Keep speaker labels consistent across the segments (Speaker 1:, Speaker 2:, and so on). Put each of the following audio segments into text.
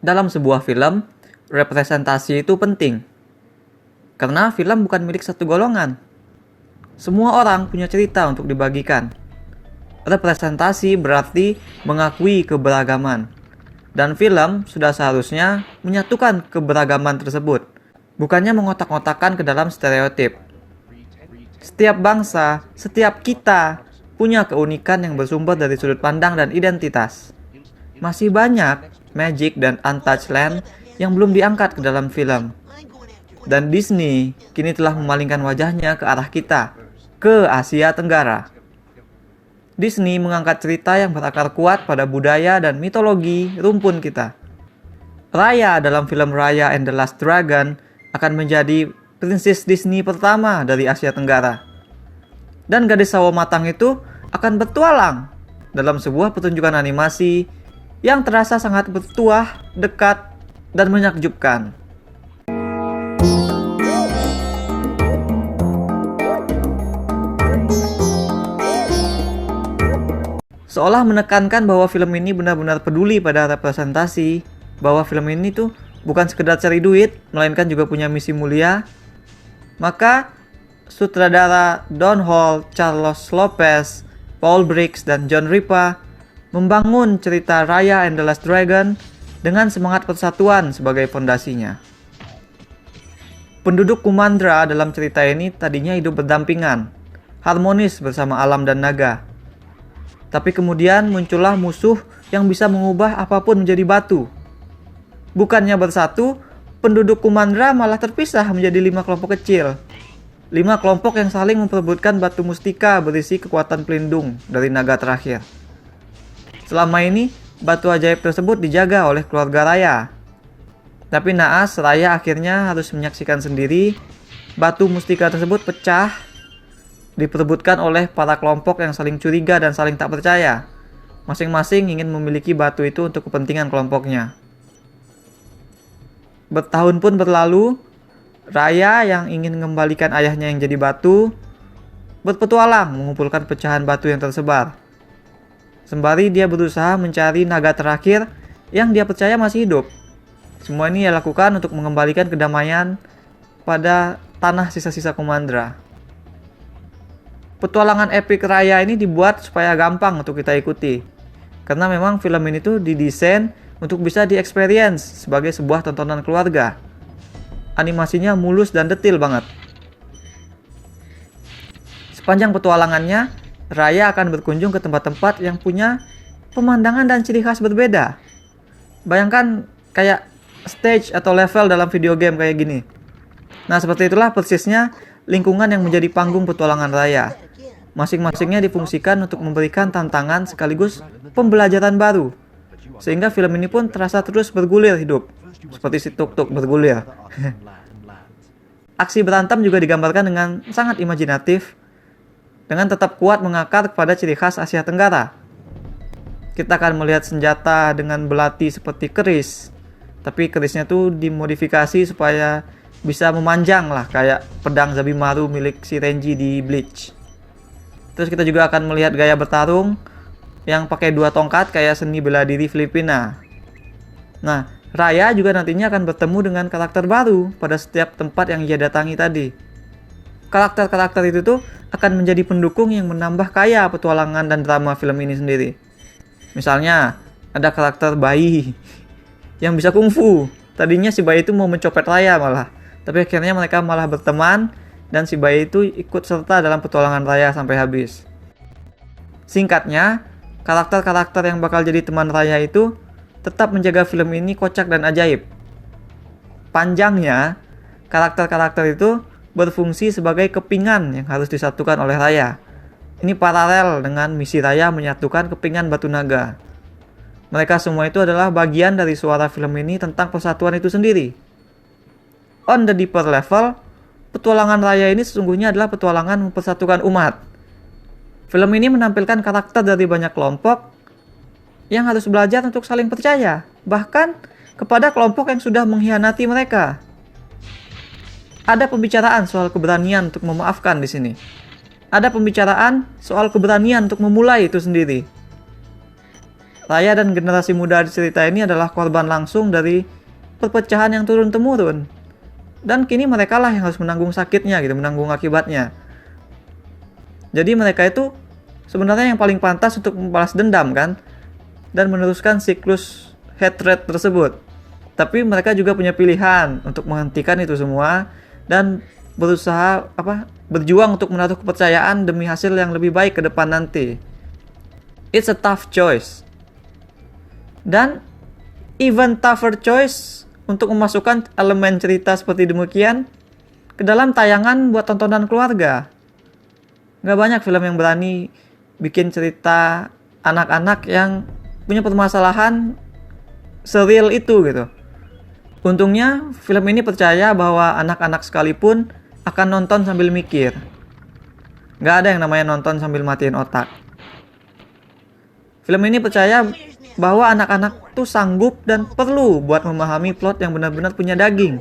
Speaker 1: Dalam sebuah film, representasi itu penting. Karena film bukan milik satu golongan. Semua orang punya cerita untuk dibagikan. Representasi berarti mengakui keberagaman. Dan film sudah seharusnya menyatukan keberagaman tersebut, bukannya mengotak-otakkan ke dalam stereotip. Setiap bangsa, setiap kita punya keunikan yang bersumber dari sudut pandang dan identitas. Masih banyak magic dan untouched land yang belum diangkat ke dalam film. Dan Disney kini telah memalingkan wajahnya ke arah kita, ke Asia Tenggara. Disney mengangkat cerita yang berakar kuat pada budaya dan mitologi rumpun kita. Raya dalam film Raya and the Last Dragon akan menjadi princess Disney pertama dari Asia Tenggara. Dan gadis sawo matang itu akan bertualang dalam sebuah pertunjukan animasi yang terasa sangat bertuah, dekat, dan menakjubkan. Seolah menekankan bahwa film ini benar-benar peduli pada representasi, bahwa film ini tuh bukan sekedar cari duit, melainkan juga punya misi mulia. Maka sutradara Don Hall, Carlos Lopez, Paul Briggs, dan John Ripa membangun cerita Raya and the Last Dragon dengan semangat persatuan sebagai fondasinya. Penduduk Kumandra dalam cerita ini tadinya hidup berdampingan, harmonis bersama alam dan naga. Tapi kemudian muncullah musuh yang bisa mengubah apapun menjadi batu. Bukannya bersatu, penduduk Kumandra malah terpisah menjadi 5 kelompok kecil. 5 kelompok yang saling memperebutkan batu mustika berisi kekuatan pelindung dari naga terakhir. Selama ini, batu ajaib tersebut dijaga oleh keluarga Raya. Tapi naas, Raya akhirnya harus menyaksikan sendiri batu mustika tersebut pecah, diperebutkan oleh para kelompok yang saling curiga dan saling tak percaya. Masing-masing ingin memiliki batu itu untuk kepentingan kelompoknya. Bertahun pun berlalu, Raya yang ingin mengembalikan ayahnya yang jadi batu berpetualang mengumpulkan pecahan batu yang tersebar. Sembari dia berusaha mencari naga terakhir yang dia percaya masih hidup. Semua ini ia lakukan untuk mengembalikan kedamaian pada tanah sisa-sisa Kumandra. Petualangan epik Raya ini dibuat supaya gampang untuk kita ikuti. Karena memang film ini tuh didesain untuk bisa di-experience sebagai sebuah tontonan keluarga. Animasinya mulus dan detil banget. Sepanjang petualangannya, Raya akan berkunjung ke tempat-tempat yang punya pemandangan dan ciri khas berbeda. Bayangkan kayak stage atau level dalam video game kayak gini. Nah, seperti itulah persisnya lingkungan yang menjadi panggung petualangan Raya. Masing-masingnya difungsikan untuk memberikan tantangan sekaligus pembelajaran baru. Sehingga film ini pun terasa terus bergulir hidup. Seperti si tuk-tuk bergulir. Aksi berantem juga digambarkan dengan sangat imajinatif, dengan tetap kuat mengakar kepada ciri khas Asia Tenggara. Kita akan melihat senjata dengan belati seperti keris. Tapi kerisnya tuh dimodifikasi supaya bisa memanjang lah, kayak pedang Zabimaru milik si Renji di Bleach. Terus kita juga akan melihat gaya bertarung yang pakai 2 tongkat kayak seni bela diri Filipina. Nah, Raya juga nantinya akan bertemu dengan karakter baru pada setiap tempat yang ia datangi tadi. Karakter-karakter itu tuh akan menjadi pendukung yang menambah kaya petualangan dan drama film ini sendiri. Misalnya, ada karakter bayi yang bisa kungfu. Tadinya si bayi itu mau mencopet Raya malah. Tapi akhirnya mereka malah berteman dan si bayi itu ikut serta dalam petualangan Raya sampai habis. Singkatnya, karakter-karakter yang bakal jadi teman Raya itu tetap menjaga film ini kocak dan ajaib. Panjangnya, karakter-karakter itu berfungsi sebagai kepingan yang harus disatukan oleh Raya. Ini paralel dengan misi Raya menyatukan kepingan Batu Naga. Mereka semua itu adalah bagian dari suara film ini tentang persatuan itu sendiri. On the deeper level, petualangan Raya ini sesungguhnya adalah petualangan mempersatukan umat. Film ini menampilkan karakter dari banyak kelompok yang harus belajar untuk saling percaya, bahkan kepada kelompok yang sudah mengkhianati mereka. Ada pembicaraan soal keberanian untuk memaafkan di sini. Ada pembicaraan soal keberanian untuk memulai itu sendiri. Raya dan generasi muda di cerita ini adalah korban langsung dari perpecahan yang turun-temurun. Dan kini mereka lah yang harus menanggung sakitnya gitu, menanggung akibatnya. Jadi mereka itu sebenarnya yang paling pantas untuk membalas dendam kan, dan meneruskan siklus hatred tersebut. Tapi mereka juga punya pilihan untuk menghentikan itu semua dan berusaha berjuang untuk menaruh kepercayaan demi hasil yang lebih baik ke depan nanti. It's a tough choice. Dan even tougher choice untuk memasukkan elemen cerita seperti demikian ke dalam tayangan buat tontonan keluarga. Gak banyak film yang berani bikin cerita anak-anak yang punya permasalahan seril itu gitu. Untungnya film ini percaya bahwa anak-anak sekalipun akan nonton sambil mikir. Gak ada yang namanya nonton sambil matiin otak. Film ini percaya bahwa anak-anak tuh sanggup dan perlu buat memahami plot yang benar-benar punya daging.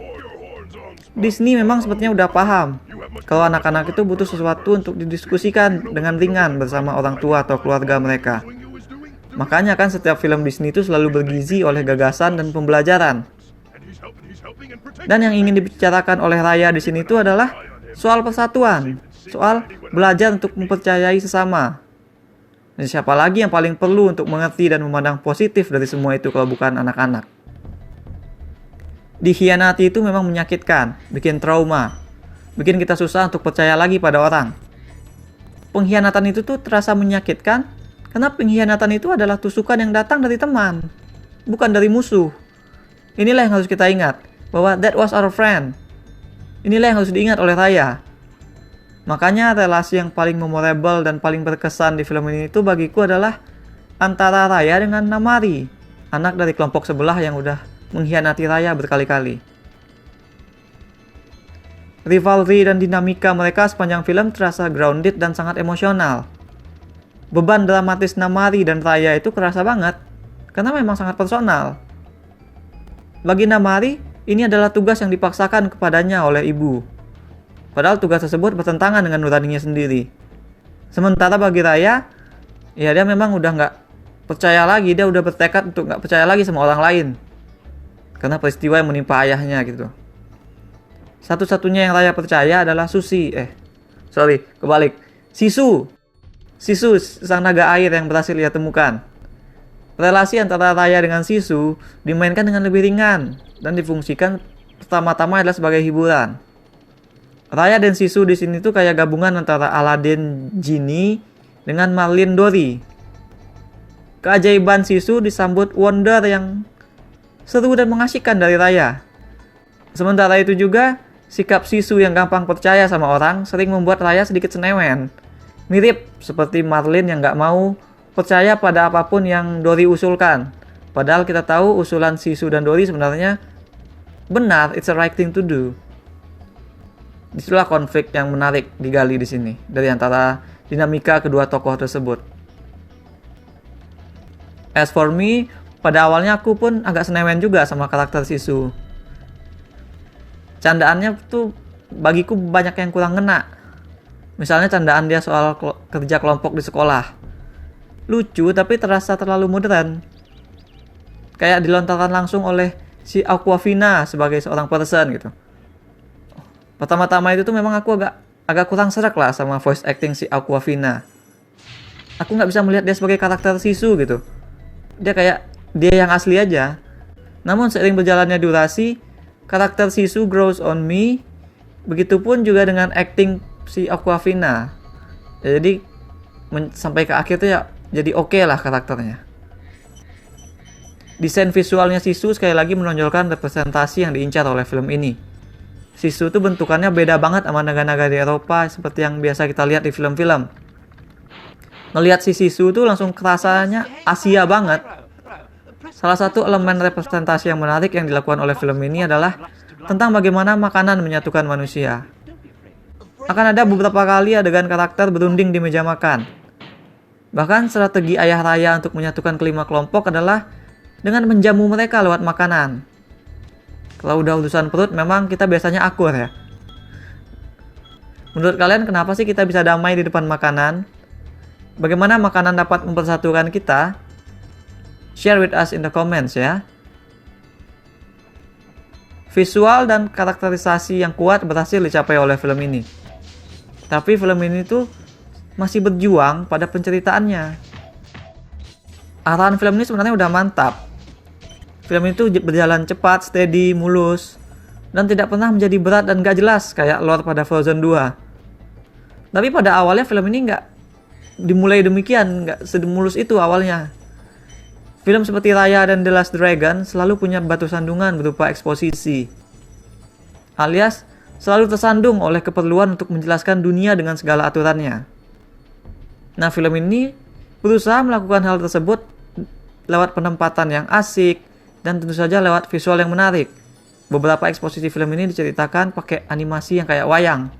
Speaker 1: Disney memang sepertinya udah paham kalau anak-anak itu butuh sesuatu untuk didiskusikan dengan ringan bersama orang tua atau keluarga mereka. Makanya kan setiap film Disney itu selalu bergizi oleh gagasan dan pembelajaran. Dan yang ingin dibicarakan oleh Raya di sini itu adalah soal persatuan, soal belajar untuk mempercayai sesama. Dan siapa lagi yang paling perlu untuk mengerti dan memandang positif dari semua itu kalau bukan anak-anak? Dikhianati itu memang menyakitkan, bikin trauma, bikin kita susah untuk percaya lagi pada orang. Pengkhianatan itu tuh terasa menyakitkan karena pengkhianatan itu adalah tusukan yang datang dari teman, bukan dari musuh. Inilah yang harus kita ingat, bahwa that was our friend. Inilah yang harus diingat oleh Raya. Makanya relasi yang paling memorable dan paling berkesan di film ini itu bagiku adalah antara Raya dengan Namari, anak dari kelompok sebelah yang udah mengkhianati Raya berkali-kali. Rivalry dan dinamika mereka sepanjang film terasa grounded dan sangat emosional. Beban dramatis Namari dan Raya itu kerasa banget, karena memang sangat personal. Bagi Namari, ini adalah tugas yang dipaksakan kepadanya oleh ibu. Padahal tugas tersebut bertentangan dengan nuraninya sendiri. Sementara bagi Raya, ya dia memang udah nggak percaya lagi, dia udah bertekad untuk nggak percaya lagi sama orang lain. Karena peristiwa yang menimpa ayahnya gitu. Satu-satunya yang Raya percaya adalah Sisu. Sisu, sang naga air yang berhasil ia temukan. Relasi antara Raya dengan Sisu dimainkan dengan lebih ringan dan difungsikan pertama-tama adalah sebagai hiburan. Raya dan Sisu di sini tuh kayak gabungan antara Aladdin Genie dengan Marlin Dory. Keajaiban Sisu disambut wonder yang seru dan mengasihkan dari Raya. Sementara itu juga, sikap Sisu yang gampang percaya sama orang sering membuat Raya sedikit senewen. Mirip seperti Marlin yang gak mau percaya pada apapun yang Dory usulkan. Padahal kita tahu usulan Sisu dan Dory sebenarnya benar, it's the right thing to do. Disitulah konflik yang menarik digali di sini dari antara dinamika kedua tokoh tersebut. As for me, pada awalnya aku pun agak senewen juga sama karakter Sisu. Candaannya tuh bagiku banyak yang kurang ngena. Misalnya candaan dia soal kerja kelompok di sekolah. Lucu tapi terasa terlalu modern. Kayak dilontarkan langsung oleh si Awkwafina sebagai seorang person gitu. Pertama-tama itu tuh memang aku agak kurang serak lah sama voice acting si Awkwafina. Aku nggak bisa melihat dia sebagai karakter Sisu gitu. Dia kayak dia yang asli aja. Namun seiring berjalannya durasi, karakter Sisu grows on me. Begitupun juga dengan acting si Awkwafina. Jadi sampai ke akhir tuh ya jadi oke lah karakternya. Desain visualnya Sisu sekali lagi menonjolkan representasi yang diincar oleh film ini. Sisu tuh bentukannya beda banget sama naga-naga di Eropa seperti yang biasa kita lihat di film-film. Ngelihat si Sisu tuh langsung kerasanya Asia banget. Salah satu elemen representasi yang menarik yang dilakukan oleh film ini adalah tentang bagaimana makanan menyatukan manusia. Akan ada beberapa kali adegan karakter berunding di meja makan. Bahkan strategi ayah Raya untuk menyatukan kelima kelompok adalah dengan menjamu mereka lewat makanan. Kalau udah urusan perut memang kita biasanya akur ya. Menurut kalian kenapa sih kita bisa damai di depan makanan? Bagaimana makanan dapat mempersatukan kita? Share with us in the comments ya. Visual dan karakterisasi yang kuat berhasil dicapai oleh film ini. Tapi film ini tuh masih berjuang pada penceritaannya. Arahan film ini sebenarnya udah mantap. Film itu berjalan cepat, steady, mulus, dan tidak pernah menjadi berat dan gak jelas kayak lore pada Frozen 2. Tapi pada awalnya film ini nggak dimulai demikian, nggak sedemulus itu awalnya. Film seperti Raya dan The Last Dragon selalu punya batu sandungan berupa eksposisi, alias selalu tersandung oleh keperluan untuk menjelaskan dunia dengan segala aturannya. Nah, film ini berusaha melakukan hal tersebut lewat penempatan yang asik dan tentu saja lewat visual yang menarik. Beberapa eksposisi film ini diceritakan pakai animasi yang kayak wayang.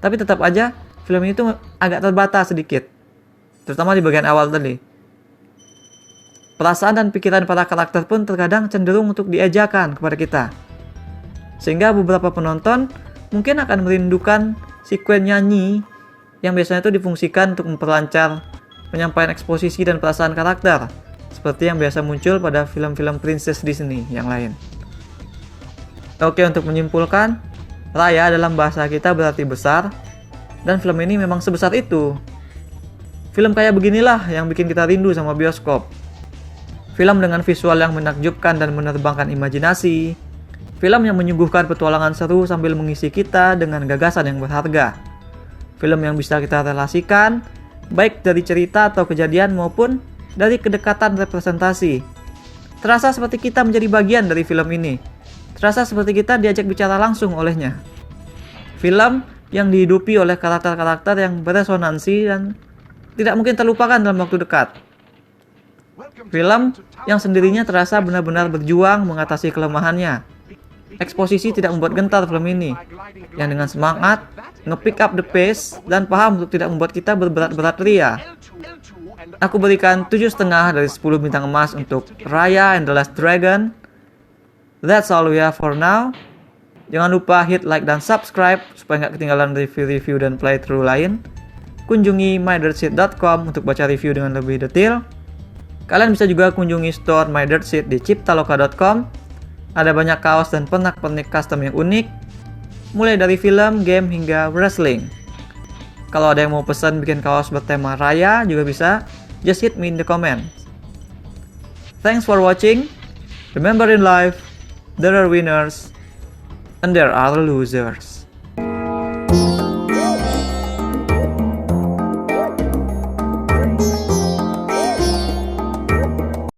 Speaker 1: Tapi tetap aja film ini tuh agak terbatas sedikit, terutama di bagian awal tadi. Perasaan dan pikiran para karakter pun terkadang cenderung untuk diejakan kepada kita. Sehingga beberapa penonton mungkin akan merindukan sekuen nyanyi yang biasanya itu difungsikan untuk memperlancar penyampaian eksposisi dan perasaan karakter, seperti yang biasa muncul pada film-film Princess Disney yang lain. Oke, untuk menyimpulkan, Raya dalam bahasa kita berarti besar, dan film ini memang sebesar itu. Film kayak beginilah yang bikin kita rindu sama bioskop. Film dengan visual yang menakjubkan dan menerbangkan imajinasi. Film yang menyuguhkan petualangan seru sambil mengisi kita dengan gagasan yang berharga. Film yang bisa kita relasikan, baik dari cerita atau kejadian maupun dari kedekatan representasi. Terasa seperti kita menjadi bagian dari film ini. Terasa seperti kita diajak bicara langsung olehnya. Film yang dihidupi oleh karakter-karakter yang beresonansi dan tidak mungkin terlupakan dalam waktu dekat. Film yang sendirinya terasa benar-benar berjuang mengatasi kelemahannya. Eksposisi tidak membuat gentar film ini, yang dengan semangat, nge-pick up the pace, dan paham untuk tidak membuat kita berberat-berat ria. Aku berikan 7,5 dari 10 bintang emas untuk Raya and the Last Dragon. That's all we have for now. Jangan lupa hit like dan subscribe supaya nggak ketinggalan review-review dan playthrough lain. Kunjungi mydirtshit.com untuk baca review dengan lebih detail. Kalian bisa juga kunjungi store mydirtshit di ciptaloka.com. Ada banyak kaos dan pernak-pernik custom yang unik, mulai dari film, game, hingga wrestling. Kalau ada yang mau pesan bikin kaos bertema Raya juga bisa, just hit me in the comments. Thanks for watching. Remember in life, there are winners and there are losers.